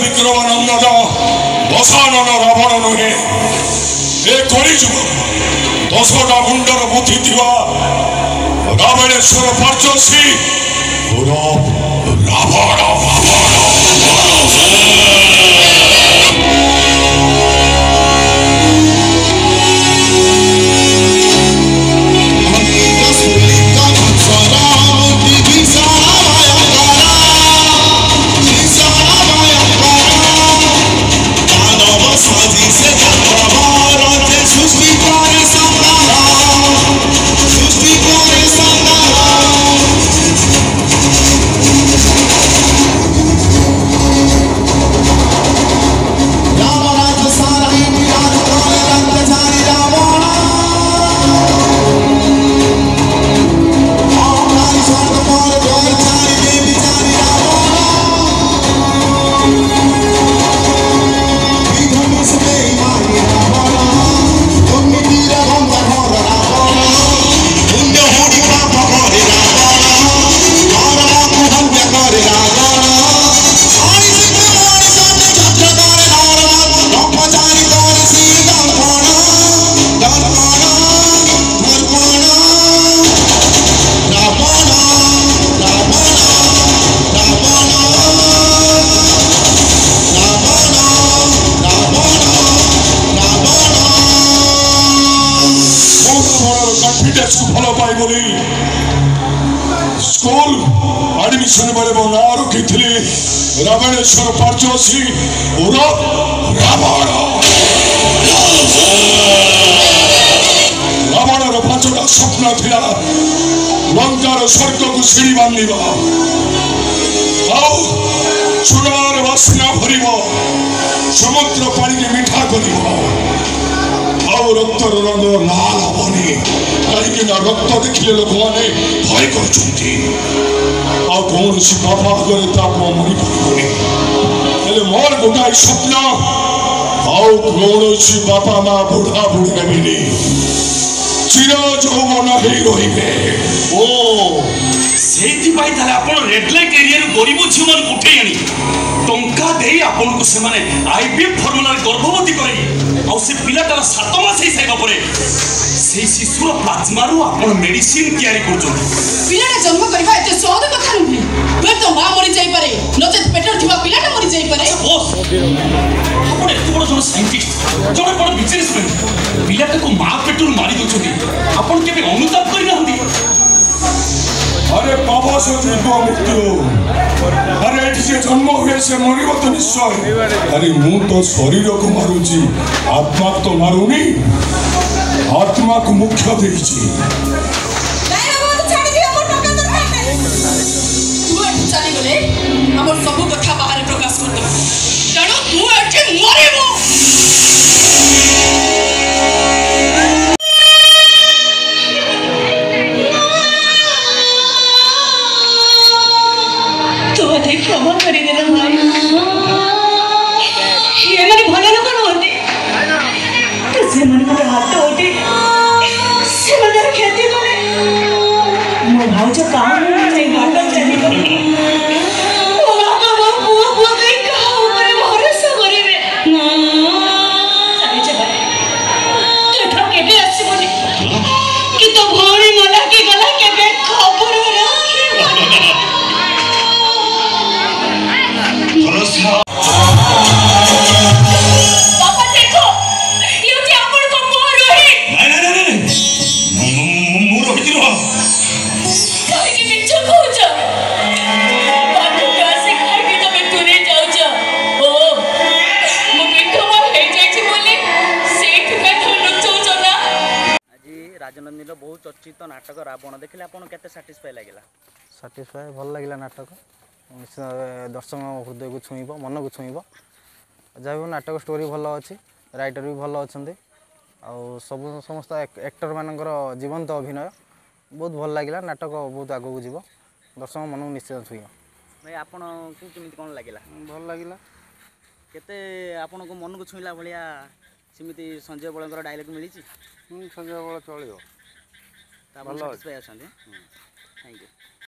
विक्रमानंद दशानन रावण नुहे ए कलिजुग 10टा मुंडर बुद्धि रावणेश्वर पार्चसी रावण भल पाई बोली स्कूल एडमिशन बेले मो ना रखी रावणेश्वर पार्चसी रावण रावणर 5टा स्वप्न थिला लंकार स्वर्ग को सीढ़ी बांधिबा चूड़ार बास्ना भर समुद्र पानी के मीठा कर रक्तर रंग लाल हेनी कहीं रक्त देखिले लोक मैंने भय कौन बापा आगे मरी पारे मोर गोटाए स्वप्न कौन बापा माँ बुढ़ा बुढ़ी हेबी चिर यौवन रे ओ रेड लाइट एरिया गरीब झील मान उठे आनी टंका दे आपन को से माने आईवीएफ फॉर्मूला गर्भवती करे आ से पिलाटार 7 मास हे साइबा परे से शिशुर प्लाज्मा रु आपन मेडिसिन तयारी करछन पिलाटा जन्म करबा एते सहज कथा नुहे पे तो मां मरि जाई पारे नचे पेटर थिबा पिलाटा मरि जाई पारे बॉस आपन एते बड़ जन साइंटिस्ट जने बड़ बिजनेसमैन पिलाटा को मां पेटर मारी दोछथि आपन केबे अनुताप करि नहंती अरे बाबा से मृत्यु अरे से जन्म हुए से मरब तो निश्चय अरे मु तो शरीर को मारुची आत्मा तो मारुनी आत्मा को मुख्य देछि हमर सब कथा बाहर प्रकाश कर दे जानो तू एठी मरिबो क्षमा कर देना भाई ये मेरे भले लोग होते तो से मन को हाथ होते से मन खेती करे मो भाव जो काम नहीं घाटा चली गई ओ बाबा वो बुआ कहीं कहा ऊपर भरोसा करेबे चले चले तो ठा केबे आसी बोली कि तो भौणी मला के गला केबे खबर ना पापा देखो ये जे अपन को मोर रोहित नहीं मोर रोहित रो काहे के मिछ कहू छ बाबू का से खाइ के तबे तूने जाऊ छ ओ मो पेटो मा हे जाय छी बोले सेठ पे तो लुचो छ ना आज राजनंदिनी रो बहुत चर्चित नाटक रावण देखले आपण केते सैटिस्फाई लागला सैटिस्फाई भल लगे नाटक दर्शक हृदय को छुईब मन को छुईब जहाँ भी नाटक स्टोरी भल अच्छी राइटर भी भल अच्छा सब समस्त एक्टर मानकर जीवंत अभिनय बहुत भल लगे नाटक बहुत आगू जीव दर्शक मन को निश्चित छुईब भाई आपन को केमिति कोन लागला भल लगे केते आपन को मन को छुईला भलिया सिमिति संजय बळंकर डायलॉग मिली संजय बळ चलियो ता भल सैटिस्फाई अछन थैंक यू।